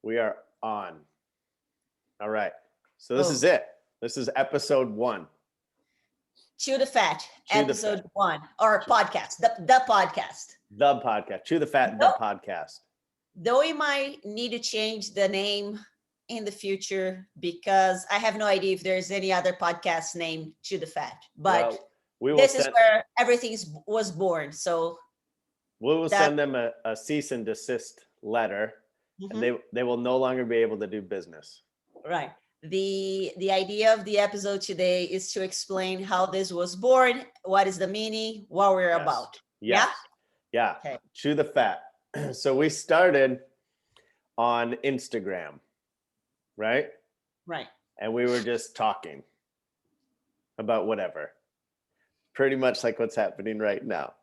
We are on. All right. So this is Oh, it. This is episode 1. Chew the Fat, Chew the episode Fat. 1, or podcast, the podcast. The podcast. Chew the Fat, the Though, podcast. though we might need to change the name in the future because I have no idea if there's any other podcast named Chew the Fat. But Well, we will this is send where everything was born. So that, them a cease and desist letter, and mhm, they will no longer be able to do business. right. The idea of the episode today is to explain how this was born, what is the meaning, what we're Yes. about. Yes. Yeah? Yeah. Okay. Chew the Fat. So we started on Instagram, right? Right. And we were just talking about whatever. Pretty much like what's happening right now.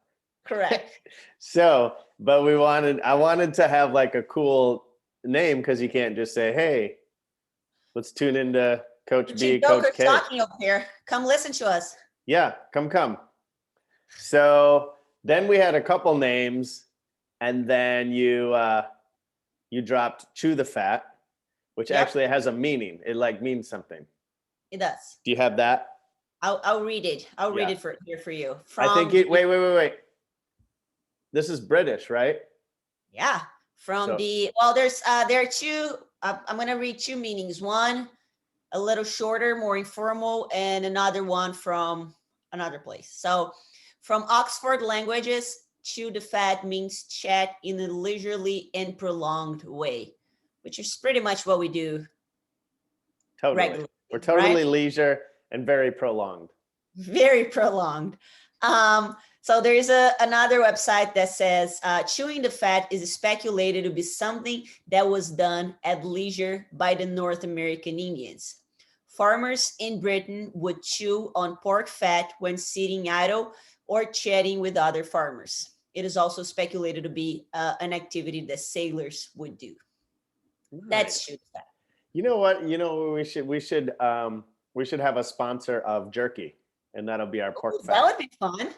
Correct. So, but I wanted to have like a cool name because you can't just say, hey, let's tune into Coach B, Coach Joker's K. talking over here. Come listen to us. Yeah, come. So then we had a couple names, and then you dropped Chew the Fat, which Yep. actually has a meaning. It like means something. It does. Do you have that? I'll read it. I'll read Yeah. it for you. I think From wait. This is British, right? yeah. From So- there are two. I'm gonna read two meanings. One a little shorter, more informal, and another one from another place. So from Oxford Languages, chew the fat means chat in a leisurely and prolonged way, which is pretty much what we do Totally. regularly. We're totally right? leisure and very prolonged. Very prolonged. So there is another website that says chewing the fat is speculated to be something that was done at leisure by the North American Indians. Farmers in Britain would chew on pork fat when sitting idle or chatting with other farmers. It is also speculated to be an activity that sailors would do. That's chew the fat. You know what? We should have a sponsor of jerky, and that'll be our pork Ooh, fat. that would be fun.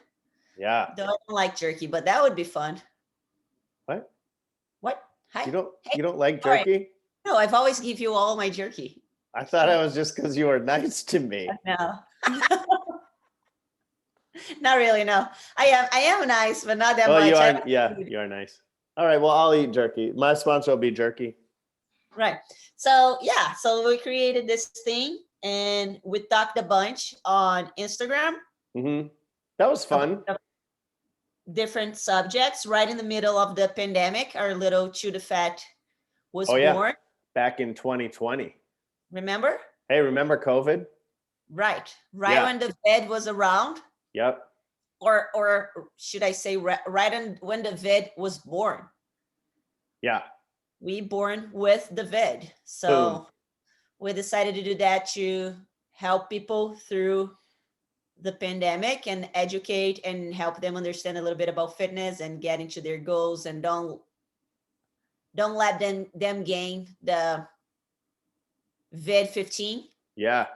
Yeah. Though I don't like jerky, but that would be fun. What? What? Hi. You don't like All right. jerky? No, I've always give you all my jerky. I thought it was just because you were nice to me. No. Not really, no. I am nice, but not that Well, much. you are. Yeah, you are nice. All right. Well, I'll eat jerky. My sponsor will be jerky. Right. So yeah, so we created this thing and we talked a bunch on Instagram. That was fun. About different subjects. Right in the middle of the pandemic, our little Chew the Fat was born. Back in 2020. Remember? Hey, remember COVID? Right. Yeah. When the VED was around. Yep. Or should I say when the VED was born? Yeah. We born with the VED. So Boom. we decided to do that to help people through the pandemic and educate and help them understand a little bit about fitness and get into their goals, and don't let them gain the VED 15. Yeah.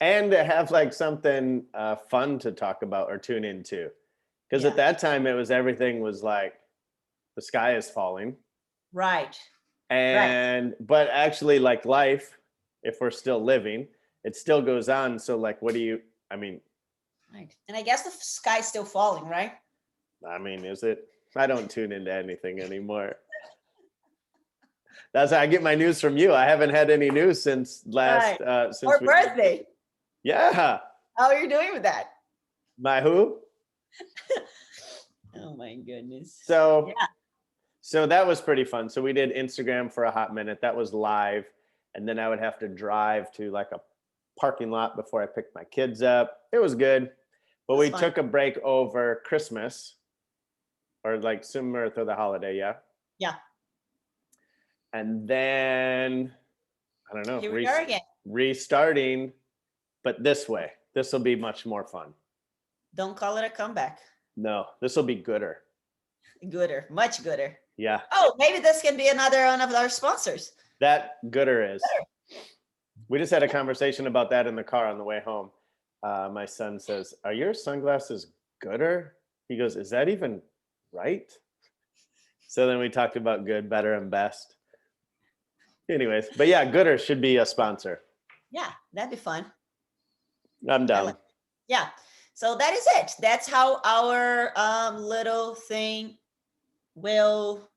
And to have like something fun to talk about or tune into. Because at that time everything was like the sky is falling. Right. But actually like life, if we're still living, it still goes on. So like, right. And I guess the sky's still falling, right? Is it? I don't tune into anything anymore. That's how I get my news from you. I haven't had any news since birthday. Yeah. How are you doing with that? My who? Oh my goodness. So that was pretty fun. So we did Instagram for a hot minute. That was live. And then I would have to drive to like a parking lot before I picked my kids up. It was good. But we took a break over Christmas or like similar to the holiday. Yeah. Yeah. And then, I don't know, here we are again. Restarting, but this way. This will be much more fun. Don't call it a comeback. No, this will be gooder. Gooder, much gooder. Yeah. Oh, maybe this can be another one of our sponsors. That gooder is. We just had a conversation about that in the car on the way home. My son says, "Are your sunglasses gooder?" He goes, "Is that even right?" So then we talked about good, better, and best. Anyways, but yeah, Gooder should be a sponsor. Yeah, that'd be fun. I'm down. Yeah. So that is it. That's how our little thing will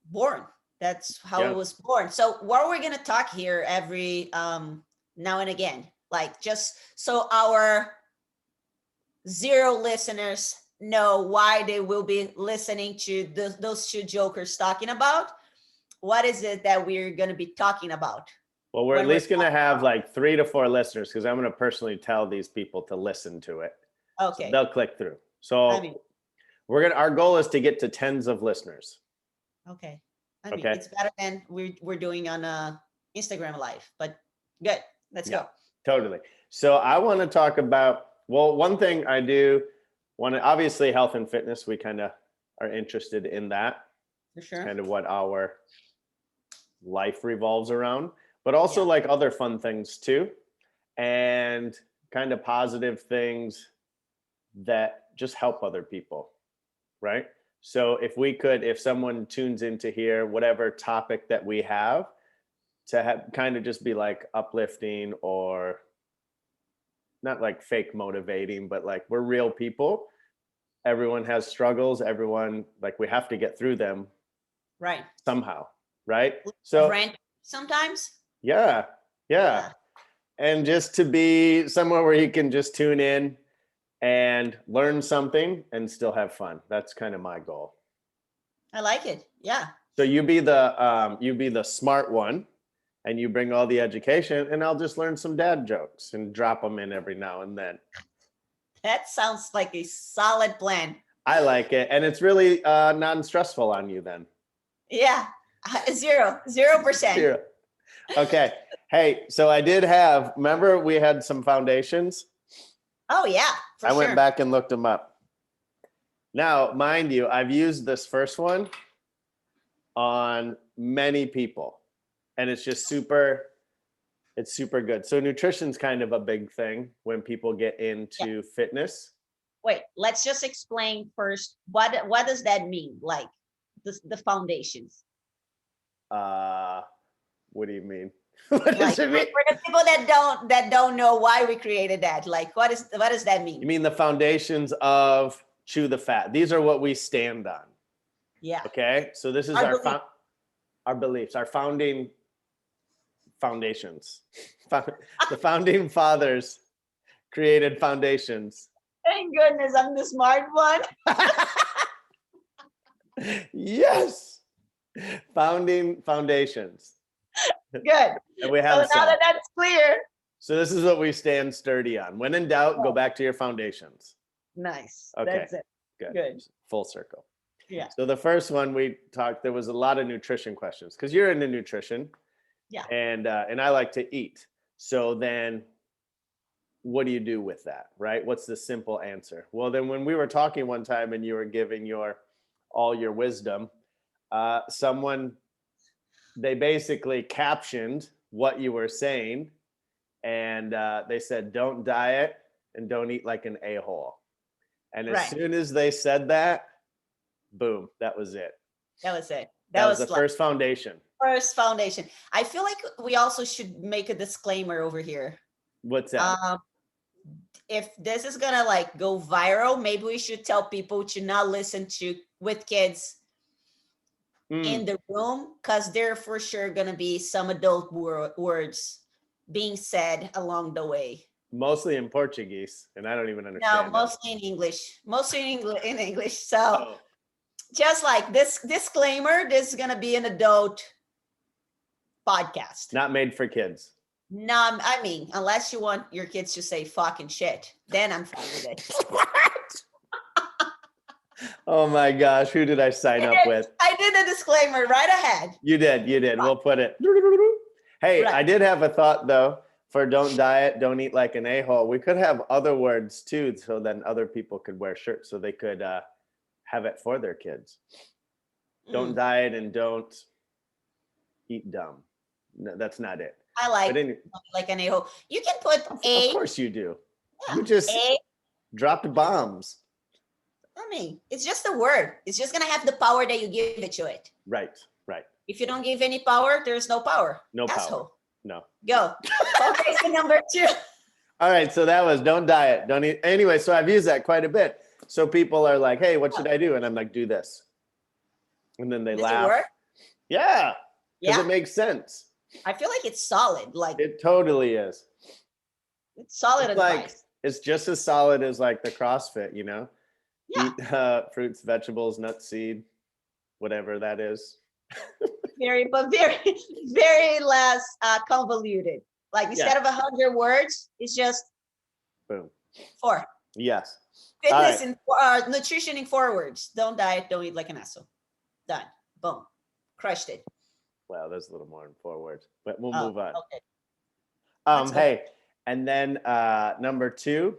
born. That's how Yeah. it was born. So what we're gonna talk here every now and again, like just so our 0 listeners know why they will be listening to those 2 jokers talking about. What is it that we're gonna be talking about? Well, we're when at least going to have like 3 to 4 listeners because I'm going to personally tell these people to listen to it. So Okay. they'll click through. So I mean, our goal is to get to tens of listeners. okay. I mean, Okay. it's better than we're doing on Instagram Live, but good. Let's Yeah. go. Totally. So I want to talk about, well, one thing I do want to, obviously health and fitness, we kind of are interested in that. For It's sure. kind of what our life revolves around, but also Yeah. like other fun things too, and kind of positive things that just help other people, right? So if someone tunes into here, whatever topic that we have, to have kind of just be like uplifting or not like fake motivating, but like we're real people. Everyone has struggles. Everyone, like, we have to get through them Right. somehow, right? So Rant sometimes. yeah. And just to be somewhere where you can just tune in and learn something and still have fun. That's kind of my goal. I like it. Yeah. So you be the smart one, and you bring all the education, and I'll just learn some dad jokes and drop them in every now and then. That sounds like a solid plan. I like it, and it's really non-stressful on you then. Yeah. 0%. Zero. Okay. Hey, so I did have, remember we had some foundations? Oh yeah, for I sure. went back and looked them up. Now, mind you, I've used this first one on many people, and it's just super good. So nutrition's kind of a big thing when people get into fitness. Wait, let's just explain first what does that mean? Like the foundations. What do you mean? What does Like it mean? for the people that don't know why we created that, like what does that mean? You mean the foundations of Chew the Fat? These are what we stand on. Yeah. Okay, so this is our beliefs, our founding foundations. The founding fathers created foundations. Thank goodness I'm the smart one. Yes, founding foundations. Good. And we So have now some. that that's clear. So this is what we stand sturdy on. When in doubt, go back to your foundations. Nice. Okay. That's it. Good. Full circle. Yeah. So the first one we talked, there was a lot of nutrition questions because you're into nutrition. Yeah. And I like to eat. So then what do you do with that, right? What's the simple answer? Well, then when we were talking one time and you were giving all your wisdom, they basically captioned what you were saying, and they said, don't diet and don't eat like an a-hole. And as soon as they said that, boom, that was it. That was it. That was the first foundation. First foundation. I feel like we also should make a disclaimer over here. What's that? If this is gonna like go viral, maybe we should tell people to not listen to with kids in the room, because there for sure gonna be some adult words being said along the way. Mostly in Portuguese, and I don't even understand. No, mostly in English. In English. So just like this disclaimer, this is gonna be an adult podcast. Not made for kids. No, I mean, unless you want your kids to say fucking shit, then I'm fine with it. What? Oh my gosh, who did I sign up with? I did a disclaimer right ahead. You did. We'll put it. Hey, I did have a thought though for don't diet, don't eat like an a-hole. We could have other words too, so then other people could wear shirts so they could have it for their kids. Don't diet and don't eat dumb. No, that's not it. I like an a-hole. You can put Of course you do. Yeah, you just dropped bombs. I mean, it's just a word. It's just gonna have the power that you give it to it. Right. If you don't give any power, there's no power. No power. Asshole. No. Go. Okay, so number 2. All right, so that was don't diet, don't eat. Anyway, so I've used that quite a bit. So people are like, "Hey, what should I do?" And I'm like, "Do this," and then they Does laugh. it work? Yeah, because Yeah. it makes sense. I feel like it's solid. Like It totally is. it's solid It's like advice. it's just as solid as like the CrossFit, you know. Yeah. Eat fruits, vegetables, nuts, seed, whatever that is. Very, but very, very less convoluted. Like instead of 100 words, it's just Boom. 4. Yes. Fitness in nutrition in 4 words. Don't diet, don't eat like an asshole. Done. Boom. Crushed it. Wow, there's a little more than 4 words, but we'll Oh, move on. okay. Let's go. Hey, and then number 2,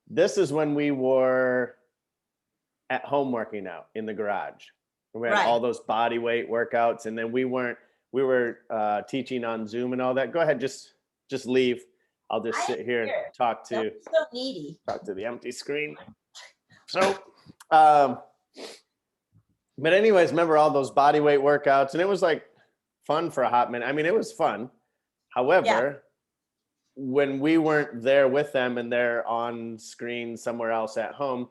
this is when we were at home working out in the garage. We had Right. all those body weight workouts, and then we were teaching on Zoom and all that. Go ahead, just leave. I'll just I sit am here and here. talk Don't to be so needy. the empty screen. So, but anyways, remember all those body weight workouts, and it was like fun for a hot minute. I mean, it was fun. However, when we weren't there with them and they're on screen somewhere else at home,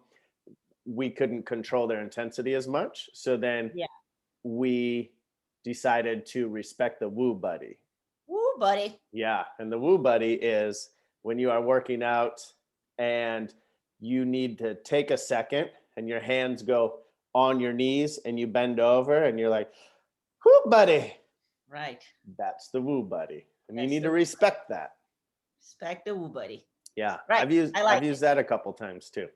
we couldn't control their intensity as much. So then we decided to respect the Woo Buddy. Woo, buddy. Yeah. And the Woo Buddy is when you are working out and you need to take a second and your hands go on your knees and you bend over and you're like, Woo Buddy. Right. That's the Woo Buddy. And you That's need the to Woo respect that. Respect the Woo, buddy. Yeah. Right. I've used that a couple times too.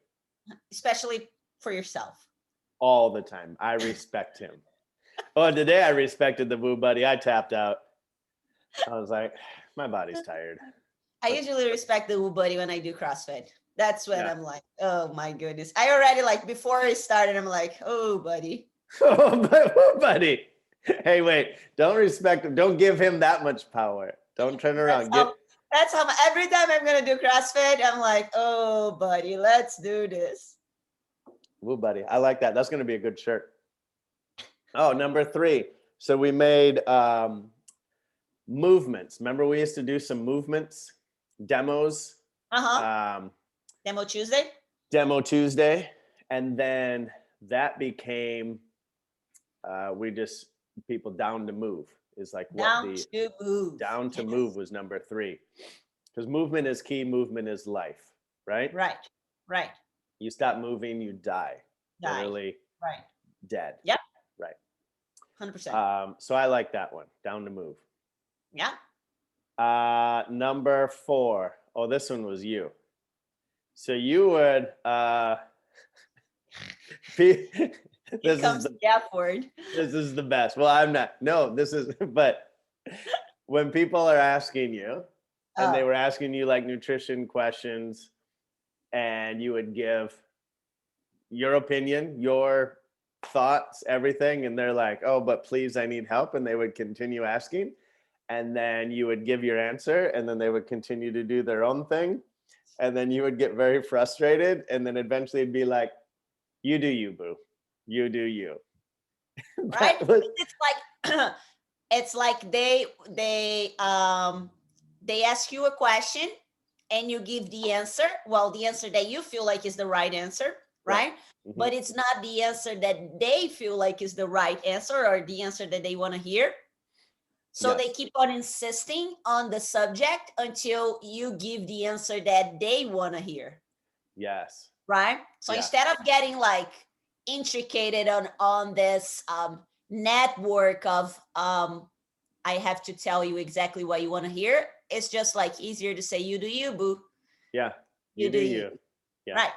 Especially for yourself. All the time. I respect him. Oh, today I respected the Woo Buddy. I tapped out. I was like, my body's tired. I usually respect the Woo buddy when I do CrossFit. That's when Yeah. I'm like, oh my goodness. I already like before I started, I'm like, oh buddy. Oh, but Woo Buddy. Hey, wait. Don't respect him. Don't give him that much power. Don't turn around. That's how every time I'm gonna do CrossFit, I'm like, oh buddy, let's do this. Woo Buddy. I like that. That's going to be a good shirt. Oh, number 3. So we made movements. Remember we used to do some movements, demos. Demo Tuesday. Demo Tuesday. And then that became, people down to move is like Down to move was number 3. Because movement is key. Movement is life, right? Right. You stop moving, you die. Die. Literally Right. dead. Yep. Right. 100%. So I like that one. Down to move. Yeah. Number 4. Oh, this one was you. So you would Here comes the F word. This is the best. Well, I'm not. No, this is but when people are asking you and they were asking you like nutrition questions and you would give your opinion, your thoughts, everything, and they're like, oh, but please, I need help. And they would continue asking. And then you would give your answer, and then they would continue to do their own thing. And then you would get very frustrated. And then eventually it'd be like, you do you, boo. You do you. Right? It's like they ask you a question and you give the answer. Well, the answer that you feel like is the right answer, right? Mm-hmm. But it's not the answer that they feel like is the right answer or the answer that they want to hear. So they keep on insisting on the subject until you give the answer that they want to hear. Yes. Right? So instead of getting like intricated on this network of I have to tell you exactly what you want to hear, it's just like easier to say you do you, boo. Yeah. You do you. Yeah. Right.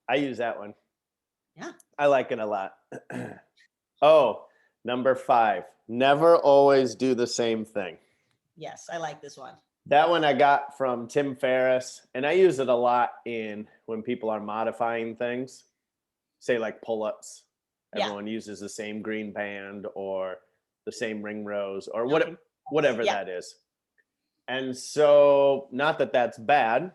I use that one. Yeah. I like it a lot. Oh, number 5. Never always do the same thing. Yes, I like this one. That one I got from Tim Ferriss, and I use it a lot when people are modifying things, say like pull-ups. Everyone uses the same green band or the same ring rows or whatever that is. And so, not that that's bad,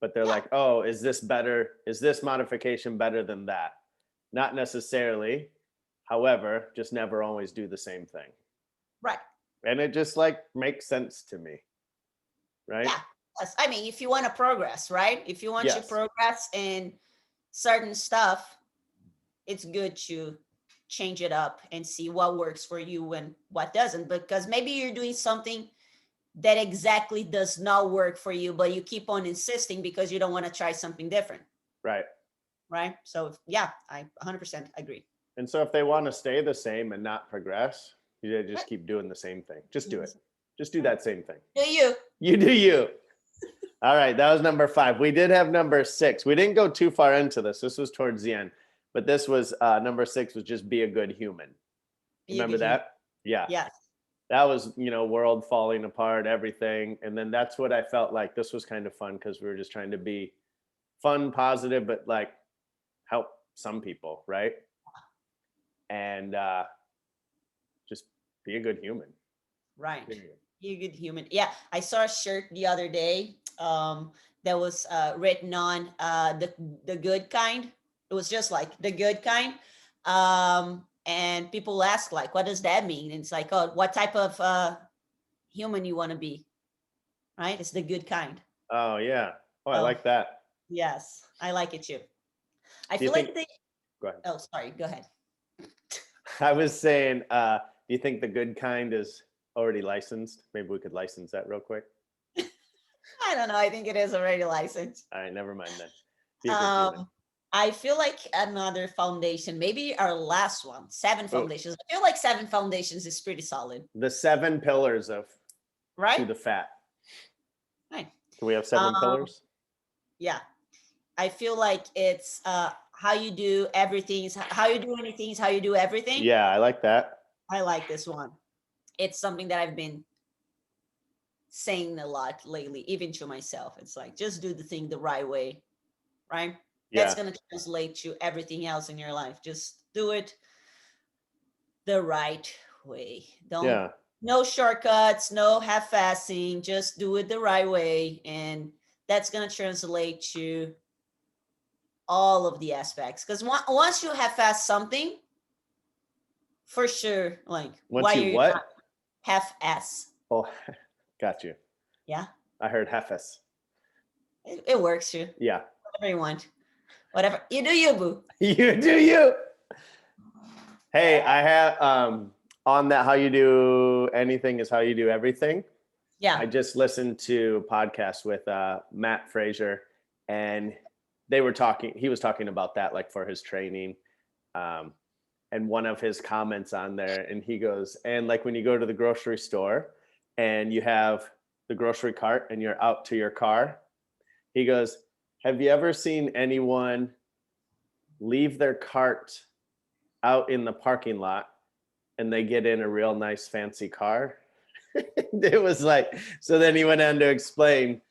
but they're like, oh, is this better? Is this modification better than that? Not necessarily. However, just never always do the same thing. Right. And it just like makes sense to me. Right? Yeah. Yes. I mean, if you want to progress, right? If you want to Yes. progress in certain stuff, it's good to change it up and see what works for you and what doesn't. Because maybe you're doing something that exactly does not work for you, but you keep on insisting because you don't want to try something different. Right. Right. So, yeah, I 100% agree. And so if they want to stay the same and not progress, you just keep doing the same thing. Just do it. Just do that same thing. Do you? You do you. All right, that was number 5. We did have number 6. We didn't go too far into this. This was towards the end. But this was number 6 was just be a good human. Remember that? Yeah. Yes. That was, world falling apart, everything. And then that's what I felt like this was kind of fun because we were just trying to be fun, positive, but like help some people, right? And just be a good human. Right. Be a good human. Yeah. I saw a shirt the other day that was written on the good kind. It was just like the good kind. And people ask like, what does that mean? And it's like, oh, what type of human you want to be? Right? It's the good kind. Oh, yeah. Oh, I like that. Yes, I like it too. I Do you feel think- like Go ahead. Oh, sorry. Go ahead. I was saying, do you think the good kind is already licensed? Maybe we could license that real quick. I don't know. I think it is already licensed. All right, never mind then. Be a good human. I feel like another foundation, maybe our last one, 7 foundations. I feel like 7 foundations is pretty solid. The 7 pillars of Right? To the Fat. Right. Do we have 7 pillars? Yeah. I feel like it's how you do everything is how you do anything is how you do everything. Yeah, I like that. I like this one. It's something that I've been saying a lot lately, even to myself. It's like, just do the thing the right way, right? Yeah. That's going to translate to everything else in your life. Just do it the right way. Don't no shortcuts, no half-assing, just do it the right way. And that's going to translate to all of the aspects. Because once you half-ass something, for sure, like, Once why you are what? not half-ass? Oh, got you. Yeah. I heard Hefes. It works too. Yeah. Whatever you want. Whatever. You do you, boo. You do you. Hey, I have on that how you do anything is how you do everything. Yeah. I just listened to a podcast with Matt Frazier, and he was talking about that, like for his training. And one of his comments on there, and he goes, and like when you go to the grocery store and you have the grocery cart and you're out to your car, he goes, have you ever seen anyone leave their cart out in the parking lot and they get in a real nice fancy car? It was like, so then he went on to explain,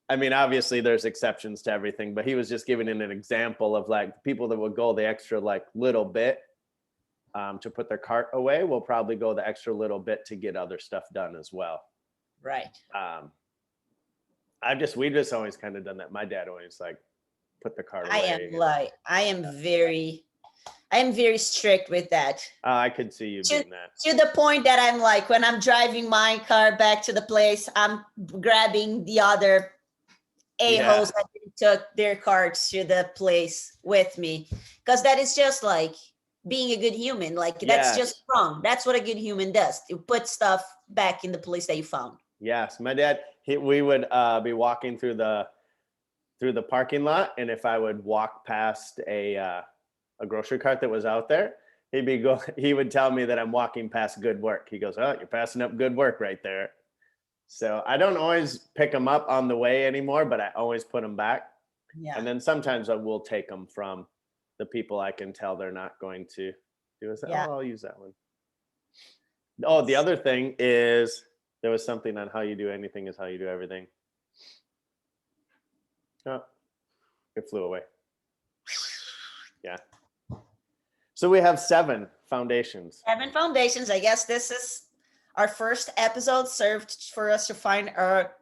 I mean, obviously there's exceptions to everything, but he was just giving an example of like people that would go the extra like little bit to put their cart away will probably go the extra little bit to get other stuff done as well. Right. We just always kind of done that. My dad always like put the cart away. I am very strict with that. I could see you doing that. To the point that I'm like, when I'm driving my car back to the place, I'm grabbing the other a-holes that took their carts to the place with me. Because that is just like being a good human. Like that's just wrong. That's what a good human does. You put stuff back in the place that you found. Yes. My dad, we would be walking through the parking lot. And if I would walk past a grocery cart that was out there, he would tell me that I'm walking past good work. He goes, oh, you're passing up good work right there. So I don't always pick them up on the way anymore, but I always put them back. Yeah. And then sometimes I will take them from the people I can tell they're not going to do it. Oh, I'll use that one. Oh, the other thing is there was something on how you do anything is how you do everything. Oh, it flew away. Yeah. So we have 7 foundations. 7 foundations. I guess this is our first episode served for us to find our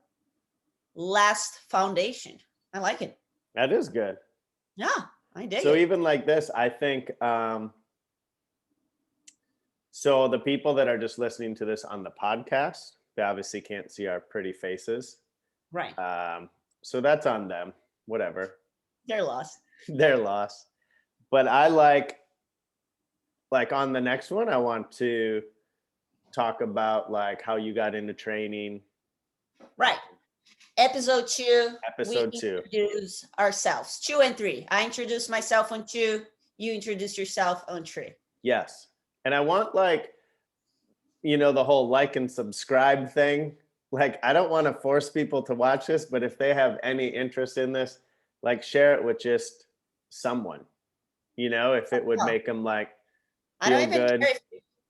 last foundation. I like it. That is good. Yeah, I dig So it. even like this, I think So the people that are just listening to this on the podcast, they obviously can't see our pretty faces. Right. So that's on them. Whatever. They're lost. Their loss. But I like on the next one, I want to talk about like how you got into training. Right. Episode 2. Episode we 2. Introduce ourselves. 2 and 3. I introduced myself on 2. You introduce yourself on 3. Yes. And I want like, the whole like and subscribe thing. Like, I don't want to force people to watch this, but if they have any interest in this, like share it with just someone, if it would make them like feel good.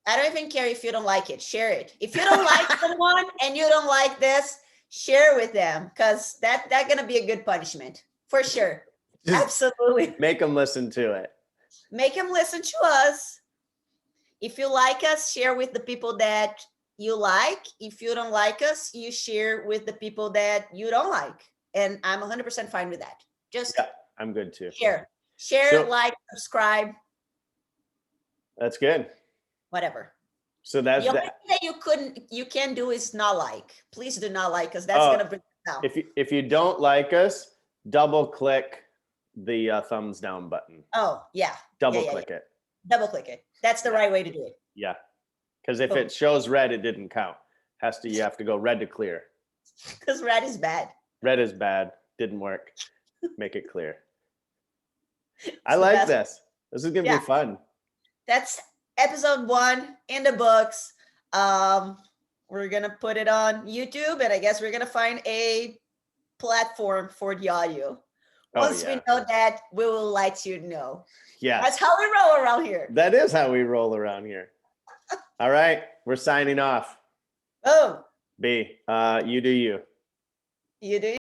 I don't even care if you don't like it. Share it. If you don't like someone and you don't like this, share with them, because that's gonna be a good punishment for sure. Just absolutely. Make them listen to it. Make them listen to us. If you like us, share with the people that you like. If you don't like us, you share with the people that you don't like. And I'm 100% fine with that. Just I'm good too. Share, like, subscribe. That's good. Whatever. So that's the only thing that you can do is not like. Please do not like us. That's gonna bring us down. If you don't like us, double click the thumbs down button. Oh yeah. Double click it. Double click it. That's the right way to do it. Yeah. Because if it shows red, it didn't count. You have to go red to clear. Because red is bad. Red is bad. Didn't work. Make it clear. I like this. This is gonna be fun. That's episode 1 in the books. We're gonna put it on YouTube, and I guess we're gonna find a platform for the audio. Once we know that, we will let you know. Yeah. That's how we roll around here. That is how we roll around here. All right. We're signing off. Oh. B, you do you. You do